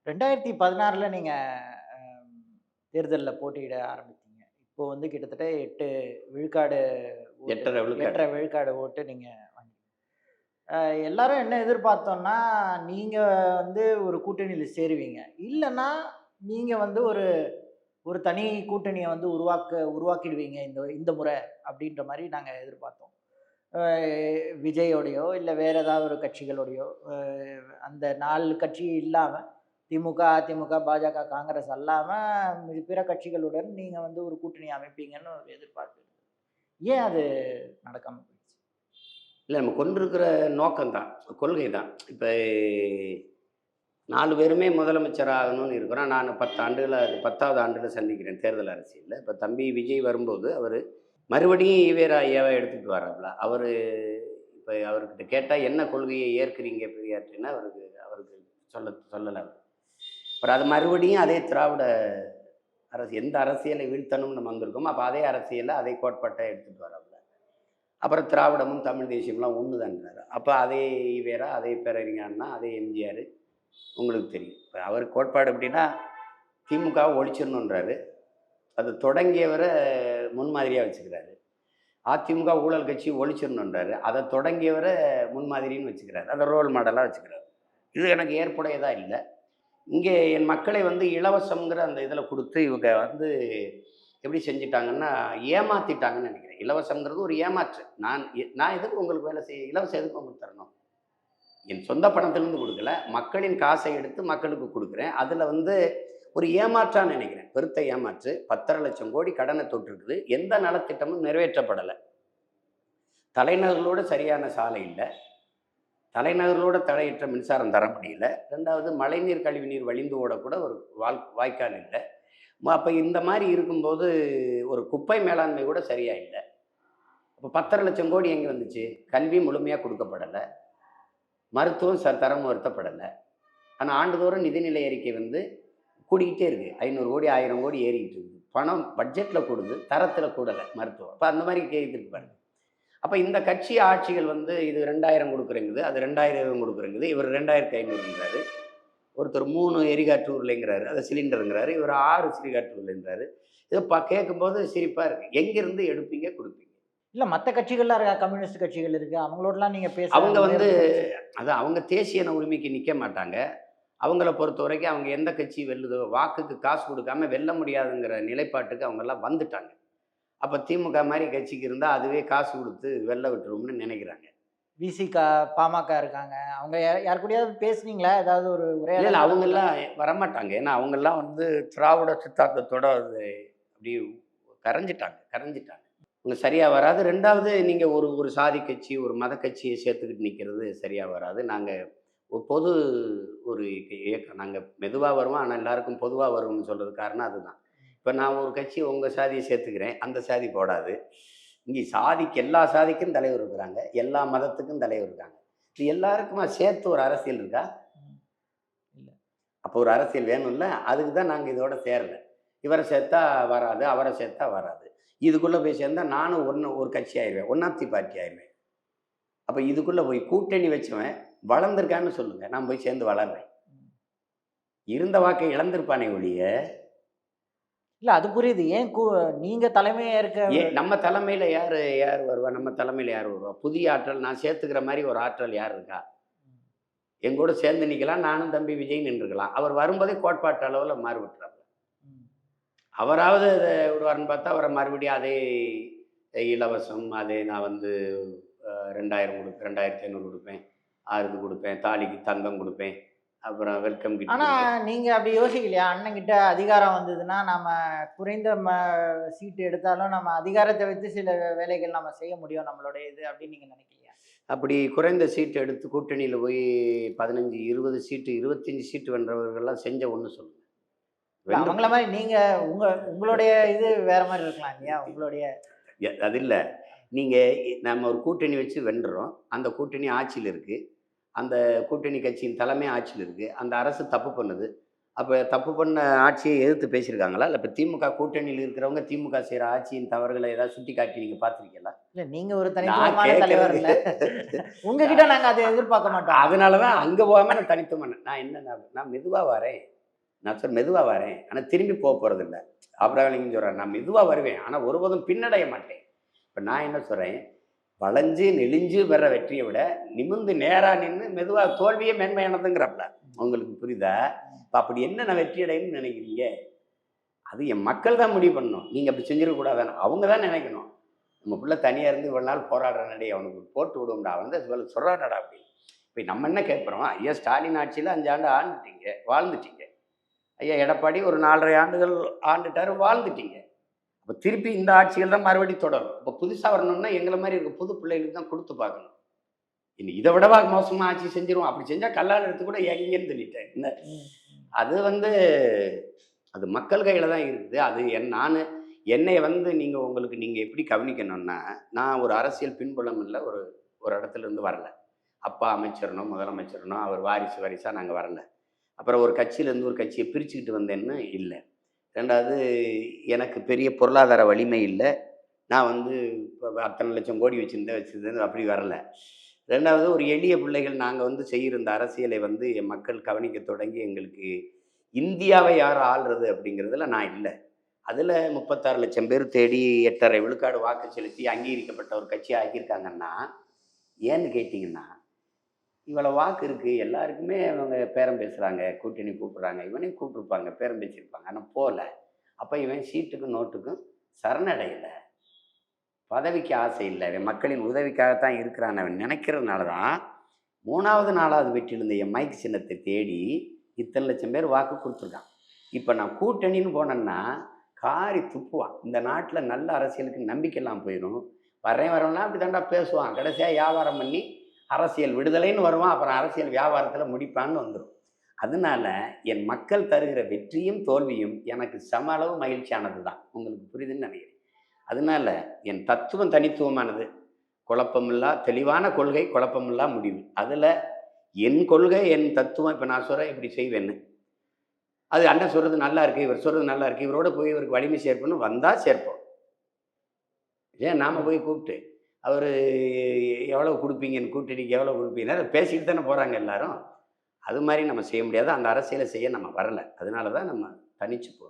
2016ல நீங்க அ தேர்தல்ல போட்டியிட ஆரம்பித்தீங்க. இப்போ வந்து கிட்டத்தட்ட 8 விழுக்காடு ஓட்டு 8½ விழுக்காடு. 8½ விழுக்காடு ஓட்டு நீங்க வாங்கி அ எல்லாரும் என்ன எதிர்பார்த்தோம்னா, நீங்க வந்து ஒரு கூட்டணியில சேருவீங்க. இல்லன்னா, நீங்க வந்து ஒரு ஒரு தனி கூட்டணிய வந்து உருவாக்கிடுவீங்க இந்த இந்த முறை அப்படின்ற மாரி நாங்க எதிர்பார்த்தோம். அ விஜயோடையோ, இல்ல வேற ஏதாவது ஒரு கட்சிகளோடையோ, அந்த 4 கட்சி இல்லாம திமுக, அதிமுக, பாஜக, காங்கிரஸ் அல்லாம பிற கட்சிகளுடன் நீங்க வந்து ஒரு கூட்டணி அமைப்பீங்கன்னு ஒரு எதிர்பார்ப்பு இருந்தது. ஏன் அது நடக்காம போயிடுச்சு? இல்ல நம்ம கொண்டிருக்கிற நோக்கம் தான். கொள்கை தான். இப்ப 4 பேருமே முதலமைச்சர் ஆகணும்னு இருக்கிறோம். நான் 10 ஆண்டுகளா 10வது ஆண்டுல சந்திக்கிறேன் தேர்தல் அரசியல்ல. இப்ப தம்பி விஜய் வரும்போது அவரு மறுபடியும் ஈவேரா ஐயாவ எடுத்துட்டு வர்றாப்ல. அவரு இப்ப அவர்கிட்ட கேட்டா என்ன கொள்கையை ஏற்கிறீங்க பெரியார்ட்டன்னா அவருக்கு அவருக்கு சொல்லல. அப்புறம் அது மறுபடியும் அதே திராவிட எந்த அரசியலை வீழ்த்தணும்னு நம்ம வந்திருக்கோமோ, அப்ப அதே அரசியல அதே கோட்பாட்ட எடுத்துட்டு வர்றாப்ல. அப்புறம் திராவிடமும் தமிழ் தேசியம்லாம் ஒண்ணுதான்றாரு. அப்ப அதே ஈவேரா, அதே பேரறிஞர் அண்ணா, அதே எம்ஜிஆர் உங்களுக்கு தெரியும். இப்ப அவர் கோட்பாடு எப்படின்னா, திமுகவ ஒழிச்சிரணுன்றாரு. அது தொடங்கியவர முன்மாதிரியா வச்சுக்கிறாரு. அதிமுக ஊழல் கட்சி ஒழிச்சிரணுன்றாரு. அத தொடங்கியவர முன்மாதிரின்னு வச்சுக்கிறாரு. அத ரோல் மாடலா வச்சுக்கிறாரு. இது எனக்கு ஏற்புடையதா இல்ல. இங்கே என் மக்களை வந்து இலவசம்ங்கிற அந்த இதில குடுத்து இவங்க வந்து எப்படி செஞ்சுட்டாங்கன்னா, ஏமாத்திட்டாங்கன்னு நெனைக்கிறேன். இலவசம்ங்கிறது ஒரு ஏமாற்று. நான் எதுக்கு உங்களுக்கு வேலை இலவசம் எதுக்கு உங்களுக்கு தரணும்? என் சொந்த பணத்திலிருந்து குடுக்கல. மக்களின் காசை எடுத்து மக்களுக்கு குடுக்குறேன். அதுல வந்து ஒரு ஏமாற்றா நினைக்கிறேன். பெருத்த ஏமாற்று. 10,50,000 கோடி கடன தொட்டிருக்குது. எந்த நலத்திட்டமும் நிறைவேற்றப்படல. தலைநகர்களோட சரியான சாலை இல்ல. தலைநகர்களோட தடையற்ற மின்சாரம் தர முடியல. 2வது மழைநீர், கழிவுநீர் வழிந்து ஓடக்கூட ஒரு வாய்க்கால் இல்ல. அப்ப இந்த மாரி இருக்கும்போது ஒரு குப்பை மேலாண்மை கூட சரியா இல்ல. அப்ப 10,50,000 கோடி எங்க வந்துச்சு? கல்வி முழுமையா குடுக்கப்படல. மருத்துவம் தரம் உயர்த்தப்படல. ஆனா ஆண்டுதோறும் நிதிநிலை அறிக்கை வந்து கூடிக்கிட்டே இருக்கு. 500 கோடி, 1000 கோடி ஏறிக்கிட்டு இருக்குது. பணம் பட்ஜெட்ல கூடுது, தரத்தில கூடல மருத்துவம். அப்ப அந்த மாரி கேக்குது பாருங்க. அப்ப இந்த கட்சி ஆட்சிகள் வந்து இது 2000 குடுக்குறேங்குது, அது 2000 குடுக்குறேங்குது. இவர் 2500ங்கிறாரு. ஒருத்தர் 3 எரிகாற்று உருளைங்கிறாரு. அத சிலிண்டருங்கிறாரு. இவர் 6 சிலிகாற்று உருளைங்கிறாரு. இத கேட்கும்போது சிரிப்பா இருக்கு. எங்கிருந்து எடுப்பீங்க, குடுப்பீங்க? இல்ல மத்த கட்சிகள்லாம் இருக்கா? கம்யூனிஸ்ட் கட்சிகள் இருக்கு. அவங்களோடலாம் நீங்க பேச அவங்க வந்து முயற்சி செஞ்சு அதான் அவங்க தேசிய இன உரிமைக்கு நிக்க மாட்டாங்க. அவங்கள பொறுத்தவரைக்கும் அவங்க எந்த கட்சி வெல்லுதோ, வாக்குக்கு காசு குடுக்காம வெல்ல முடியாதுங்கிற நிலைப்பாட்டுக்கு அவங்கலாம் வந்துட்டாங்க. அப்ப திமுக மாரி கட்சிக்கு இருந்தா, அதுவே காசு குடுத்து வெல்ல விட்டுரும்னு நெனைக்கிறாங்க. விசிக, பாமக இருக்காங்க. அவங்க யார் கூடயாவது பேசுனீங்களா? ஏதாவது ஒரு இல்ல உரையாடல் நடந்ததா? அவங்கலாம் வரமாட்டாங்க. ஏன்னா அவங்கலாம் வந்து திராவிட சித்தாந்தத்தோட அது அப்படியே கரைஞ்சிட்டாங்க. அவங்க சரியா வராது. 2வது நீங்க ஒரு ஒரு சாதி கட்சி, ஒரு மத கட்சிய சேர்த்துக்கிட்டு நிக்கிறது சரியா வராது. நாங்க ஒரு பொது ஒரு இயக்கம். நாங்க மெதுவா வருவோம். ஆனா எல்லாருக்கும் பொதுவா வருவோம்னு சொல்றதுக்கு காரணம் அதுதான். இப்ப நான் ஒரு கட்சி உங்க சாதிய சேர்த்துக்கிறேன். அந்த சாதி போடாது. இங்க எல்லா சாதிக்கும் தலைவர் இருக்கிறாங்க. எல்லா மதத்துக்கும் தலைவர் இருக்காங்க. இது எல்லாருக்குமா சேர்த்து ஒரு அரசியல் இருக்கா? ம். இல்ல. அப்போ ஒரு அரசியல் வேணும்ல. அதுக்கு தான் நாங்க இதோட சேரல. இவர சேர்த்தா வராது, அவர சேர்த்தா வராது. இதுக்குள்ள போய் சேர்ந்தா நானும் ஒரு கட்சி ஆயிருவேன். ஒன் ஆஃப் தி பார்ட்டி ஆயிருவேன். அப்ப இதுக்குள்ள போய் கூட்டணி வச்சவன் வளர்ந்திருக்கான்னு சொல்லுங்க. நான் போய் சேர்ந்து வளர்றேன். ம். இருந்த வாக்கை இழந்திருப்பானே ஒழிய, இல்ல அது புரியுது. ஏன் நீங்க தலைமையா இருக்க நம்ம தலைமையில யார் வருவா? நம்ம தலைமையில யார் வருவா? புதிய ஆற்றல் நான் சேர்த்துக்கிற மாரி ஒரு ஆற்றல் யார் இருக்கா? எங்கூட சேர்ந்து நிக்கலாம். நானும் தம்பி விஜய் நின்றுக்கலாம். அவர் வரும்போதே கோட்பாட்டு அளவுல மாறுபட்டுறார். ம். அவராவது அத விடுவாருன்னு பார்த்தா, அவர மறுபடியும் அதே இலவசம், அதே நான் வந்து 2000 குடுப்பேன், 2500 குடுப்பேன், 6க்கு குடுப்பேன், தாலிக்கு தங்கம் குடுப்பேன், அப்புறம் வெல்கம் கிட் ஆனா, குடுப்பேன். நீங்க அப்படி யோசிக்கலையா? அண்ணன்கிட்ட அதிகாரம் வந்ததுன்னா, நாம குறைந்த சீட்டு எடுத்தாலும் நம்ம அதிகாரத்த வைத்து சில வேலைகள் நம்ம செய்ய முடியும் நம்மளுடைய இது அப்படின்னு நீங்க நினைக்கலையா? அப்படி குறைந்த சீட் எடுத்து கூட்டணியில போய் 15, 20 சீட்டு, 25 சீட்டு வென்றவர்கள்லாம் செஞ்ச ஒண்ணு சொல்லுங்க. இல்ல வென்று அவங்கள மாரி நீங்க உங்களுடைய இது வேற மாரி இருக்கலாம் இல்லையா? உங்களுடைய அது இல்ல. நீங்க நம்ம ஒரு கூட்டணி வச்சு வென்றோம். அந்த கூட்டணி ஆட்சியில இருக்கு. அந்த கூட்டணி கட்சியின் தலைமை ஆட்சியில இருக்கு. அந்த அரசு தப்பு பண்ணுது. அப்ப தப்பு பண்ண ஆட்சியை எதிர்த்து பேசியிருக்காங்களா? இல்ல இப்ப திமுக கூட்டணியில இருக்கிறவங்க திமுக செய்ற ஆட்சியின் தவறுகள ஏதாவது சுட்டிக்காட்டி நீங்க பார்த்திருக்கீங்களா? இல்ல நீங்க ஒரு நான் தனித்துவமான தலைவர் கேட்கறது இல்ல. உங்ககிட்ட நாங்க அத எதிர்பார்க்க மாட்டோம். அதனால தான் அங்க போகாம நான் தனித்துவமான நான் மெதுவா வரேன். நான் சொல்றேன் மெதுவாக வரேன், ஆனால் திரும்பி போக போகிறதில்ல. ஆபிரகாம் சொல்கிறேன், நான் மெதுவாக வருவேன், ஆனால் ஒருபோதும் பின்னடைய மாட்டேன். இப்போ நான் என்ன சொல்கிறேன், வளைஞ்சு நெளிஞ்சு வர்ற வெற்றியை விட நிமிர்ந்து நேராக நின்று மெதுவாக தோல்வியே மேன்மையானதுங்கிறப்பல உங்களுக்கு புரியுதா? இப்போ அப்படி என்ன நான் வெற்றி அடையணும்னு நினைக்கிறீங்க? அது என் மக்கள் தான் முடிவு பண்ணணும். நீங்கள் அப்படி செஞ்சிடக்கூடாதானே அவங்க தான் நினைக்கணும். நம்ம பிள்ளை தனியாக இருந்து இவ்வளோ நாள் போராடுறானே, அவனுக்கு போட்டு விடுவோம்டா, அவன் வந்து சொல்கிறாடா அப்படி. இப்போ நம்ம என்ன கேட்குறோம், ஐயா ஸ்டாலின் ஆட்சியில் 5 ஆண்டு ஆண்டுட்டீங்க, வாழ்ந்துட்டீங்க. ஐயா எடப்பாடி ஒரு 4.5 ஆண்டுகள் ஆண்டுட்டார், வாழ்ந்துட்டீங்க. அப்போ திருப்பி இந்த ஆட்சிகள் தான் மறுபடியும் தொடரும். இப்போ புதுசாக வரணும்னா எங்களை மாதிரி இருக்க புது பிள்ளைகளுக்கு தான் கொடுத்து பார்க்கணும். இன்னும் இதை விடவா மோசமாக ஆட்சி செஞ்சிருவோம், அப்படி செஞ்சால் கல்லால் எடுத்து கூட எங்கேன்னு சொல்லிட்டேன். என்ன அது வந்து அது மக்கள் கையில் தான் இருக்குது. அது என்னை வந்து நீங்கள் எப்படி கவனிக்கணும்னா, நான் ஒரு அரசியல் பின்புலம் இல்லை, ஒரு இடத்துல இருந்து வரல. அப்பா அமைச்சரனோ முதலமைச்சரனோ அவர் வாரிசாக நாங்கள் வரல. அப்புறம் ஒரு கட்சியிலேருந்து ஒரு கட்சியை பிரிச்சுக்கிட்டு வந்தேன்னு இல்லை. ரெண்டாவது எனக்கு பெரிய பொருளாதார வலிமை இல்லை. நான் வந்து இப்போ அத்தனை லட்சம் கோடி வச்சுருந்தேன் அப்படி வரல. ரெண்டாவது ஒரு எளிய பிள்ளைகள் நாங்கள் வந்து செய்கிற இந்த அரசியலை வந்து என் மக்கள் கவனிக்க தொடங்கி எங்களுக்கு இந்தியாவை யார் ஆள்றது அப்படிங்கிறதுல நான் இல்லை. அதில் 36 லட்சம் பேர் தேடி 8.5 விழுக்காடு வாக்கு செலுத்தி அங்கீகரிக்கப்பட்ட ஒரு கட்சி ஆக்கியிருக்காங்கன்னா, ஏன்னு கேட்டிங்கன்னா, இவ்வளோ வாக்கு இருக்குது, எல்லாருக்குமே அவங்க பேரம் பேசுகிறாங்க, கூட்டணி கூப்பிட்றாங்க, இவனையும் கூப்பிட்ருப்பாங்க, பேரம் பேசியிருப்பாங்க, ஆனால் போகல. அப்போ இவன் சீட்டுக்கும் நோட்டுக்கும் சரணடையலை, பதவிக்கு ஆசை இல்லை, இவன் மக்களின் உதவிக்காகத்தான் இருக்கிறான் அவன் நினைக்கிறதுனால தான் 3வது 4வது வெற்றியில் என் மைக் சின்னத்தை தேடி இத்தனை லட்சம் பேர் வாக்கு கொடுத்துருக்கான். இப்போ நான் கூட்டணின்னு போனேன்னா காரி துப்புவான். இந்த நாட்டில் நல்ல அரசியலுக்கு நம்பிக்கையெல்லாம் போயிடும். வரவனா அப்படி தாண்டா பேசுவான், கடைசியாக வியாபாரம் பண்ணி அரசியல் விடுதலைன்னு வருவான், அப்புறம் அரசியல் வியாபாரத்தில் முடிப்பான்னு வந்துடும். அதனால என் மக்கள் தருகிற வெற்றியும் தோல்வியும் எனக்கு சம அளவு மகிழ்ச்சியானது தான். உங்களுக்கு புரியுதுன்னு நினைக்கிறேன். அதனால என் தத்துவம் தனித்துவமானது, குழப்பமில்லா தெளிவான கொள்கை, குழப்பமில்லா முடிவு. அதில் என் கொள்கை என் தத்துவம். இப்போ நான் சொல்கிறேன் இப்படி செய்வேன்னு, அது அண்ணன் சொல்கிறது நல்லா இருக்குது, இவர் சொல்கிறது நல்லா இருக்குது, இவரோட போய் இவருக்கு வலிமை சேர்ப்போன்னு வந்தால் சேர்ப்போம். ஏன் நாம் போய் கூப்பிட்டு அவர் எவ்வளோ கொடுப்பீங்கன்னு, கூட்டணிக்கு எவ்வளோ கொடுப்பீங்கன்னு பேசிக்கிட்டு தானே போகிறாங்க எல்லாரும். அது மாதிரி நம்ம செய்ய முடியாது. அந்த அரசியலை செய்ய நம்ம வரலை. அதனால தான் நம்ம தனிச்சு போகிறோம்.